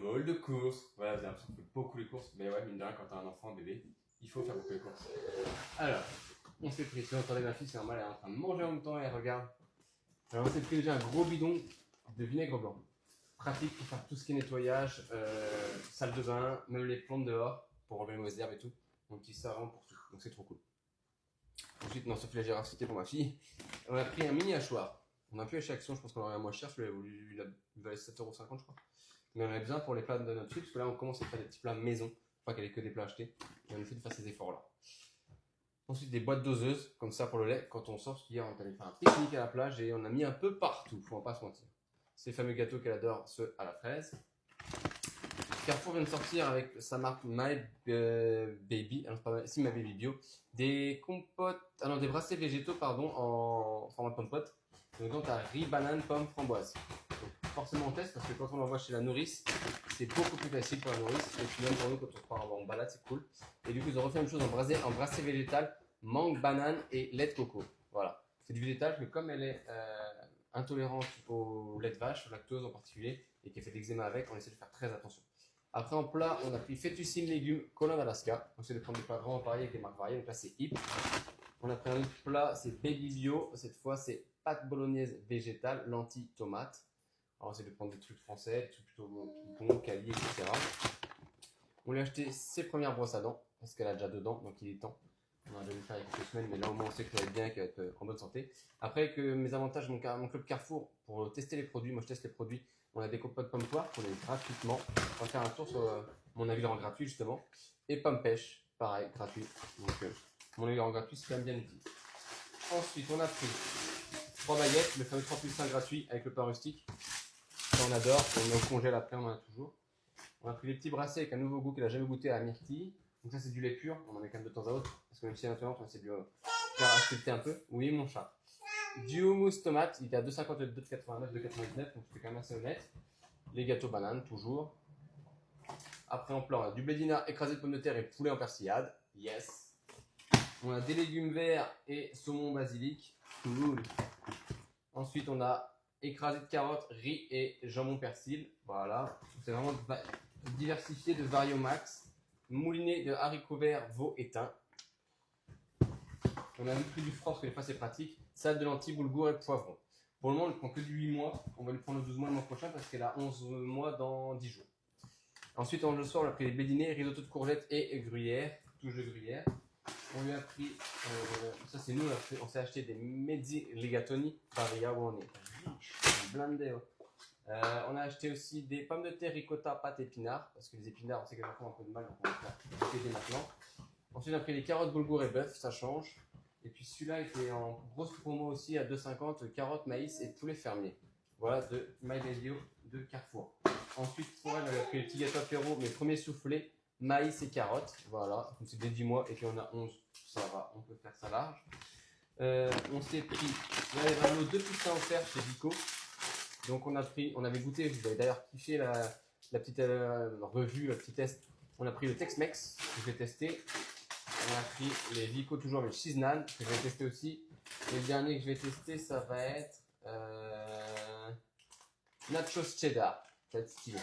Bol de course. Voilà, vous avez l'impression qu'on fait beaucoup les courses. Mais ouais, mine de rien, quand t'as un enfant, un bébé, il faut faire beaucoup les courses. Alors, on s'est pris. Tu entendez ma fille, c'est normal, elle est en train de manger en même temps et elle regarde. Alors, on s'est pris déjà un gros bidon de vinaigre blanc. Pratique pour faire tout ce qui est nettoyage, salle de bain, même les plantes dehors, pour enlever les mauvaises herbes et tout. Donc, il sert vraiment pour tout. Donc, c'est trop cool. Ensuite, non, sauf la géracité pour ma fille. On a pris un mini hachoir. On a pu acheter Action, je pense qu'on aurait moins cher, celui-là il valait 7,50 €, je crois. Mais on avait besoin pour les plats de notre fille, parce que là on commence à faire des petits plats maison, pas qu'elle ait que des plats achetés, et on essaie de faire ces efforts-là. Ensuite, des boîtes doseuses, comme ça pour le lait, quand on sort, parce qu'hier on allait faire un pique-nique à la plage et on a mis un peu partout, faut pas se mentir. Ces fameux gâteaux qu'elle adore, ceux à la fraise. Carrefour vient de sortir avec sa marque My Baby, alors pas si My Baby Bio, des compotes, des bracelets végétaux pardon, en format pomme-pote. Donc tu as riz, banane, pomme, framboise. Donc, forcément on teste parce que quand on l'envoie chez la nourrice, c'est beaucoup plus facile pour la nourrice. Et puis même pour nous quand on part en balade, c'est cool. Et du coup ils ont refait la même chose en bracelet végétal, mangue, banane et lait de coco. Voilà, c'est du végétal, mais comme elle est intolérante au lait de vache, au lactose en particulier, et qu'elle fait de l'eczéma avec, on essaie de faire très attention. Après en plat, on a pris fettuccine légumes Colin d'Alaska. On essaie de prendre des plats vraiment variés avec des marques variées. Donc là, c'est Hip. On a pris un autre plat, c'est Baby Bio. Cette fois, c'est pâte bolognaise végétale, lentilles, tomates. Alors, on essaie de prendre des trucs français, des trucs plutôt bons, quali, etc. On lui a acheté ses premières brosses à dents parce qu'elle a déjà dedans, donc il est temps. On a déjà dû le faire il y a quelques semaines, mais là au moins on sait qu'elle va être bien, qu'elle va être en bonne santé. Après, que mes avantages, mon club Carrefour, pour tester les produits, moi je teste les produits. On a des compotes pomme poire qu'on a gratuitement. On va faire un tour sur mon avis en gratuit justement. Et pomme pêche, pareil, gratuit. Donc mon avis en gratuit, c'est quand même bien utile. Ensuite, on a pris 3 baguettes, le fameux 3 plus 1 gratuit avec le pain rustique. Ça, on adore. On met au congèle après, on en a toujours. On a pris les petits bracelets avec un nouveau goût qu'elle n'a jamais goûté à la myrtille. Donc ça, c'est du lait pur. On en met quand même de temps à autre. Parce que même si maintenant, on essaie de faire accepter un peu. Oui, mon chat. Du houmous tomate, il était à 2,50 €, 2,89 €, 2,99 €, donc c'est quand même assez honnête. Les gâteaux bananes, toujours. Après, en plat, on a du blédina écrasé de pommes de terre et poulet en persillade. Yes. On a des légumes verts et saumon basilic. Cool. Ensuite, on a écrasé de carottes, riz et jambon persil. Voilà. C'est vraiment diversifié de vario max. Mouliné de haricots verts, veau et thym. On a même pris du froid parce que des fois c'est pratique. Salade de lentilles, boulgour et poivron. Pour le moment, on ne prend que du 8 mois. On va lui prendre le 12 mois le mois prochain parce qu'elle a 11 mois dans 10 jours. Ensuite, le soir, on a pris les bédinés, risotto de courgettes et gruyère, touche de gruyère. On lui a pris, ça c'est nous, on s'est acheté des mezzi rigatoni, paria où on est. Blindé. On a acheté aussi des pommes de terre ricotta, pâte épinards, parce que les épinards, on sait qu'elles ont un peu de mal, donc on va faire aider maintenant. Ensuite, on a pris les carottes boulgour et bœuf, ça change. Et puis celui-là était en grosse promo aussi à 2,50 €, carottes, maïs et poulet fermier. Voilà, de My Baby de Carrefour. Ensuite, pour elle, on a pris les petits gâteaux apéro, mes premiers soufflés, maïs et carottes. Voilà, donc c'est des 10 mois et puis on a 11, ça va, on peut faire ça large. On s'est pris, là il y avait un lot 2 plus 1 offert chez Vico. Donc on avait goûté, vous avez d'ailleurs kiffé la petite revue, le petit test. On a pris le Tex-Mex que je vais tester. On a pris les Vico toujours, le cheese naan que je vais tester aussi. Et le dernier que je vais tester, ça va être nachos cheddar. Ça va être stylé.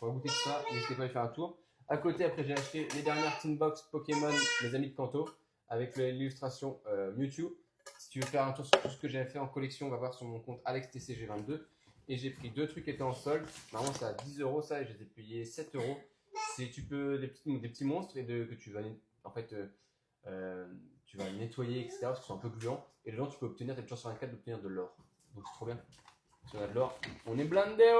On va goûter tout ça, n'hésitez pas à y faire un tour. À côté, après, j'ai acheté les dernières Tin Box Pokémon, mes amis de Kanto, avec l'illustration Mewtwo. Si tu veux faire un tour sur tout ce que j'ai fait en collection, on va voir sur mon compte AlexTCG22. Et j'ai pris 2 trucs qui étaient en solde. Normalement, c'est à 10 € ça, et je les ai payés 7 €. C'est des petits monstres et que tu vas en fait tu vas nettoyer, etc. parce qu'ils sont un peu gluants. Et dedans, tu peux obtenir, t'as une chance sur 24 d'obtenir de l'or. Donc c'est trop bien. Si on a de l'or, on est blindé.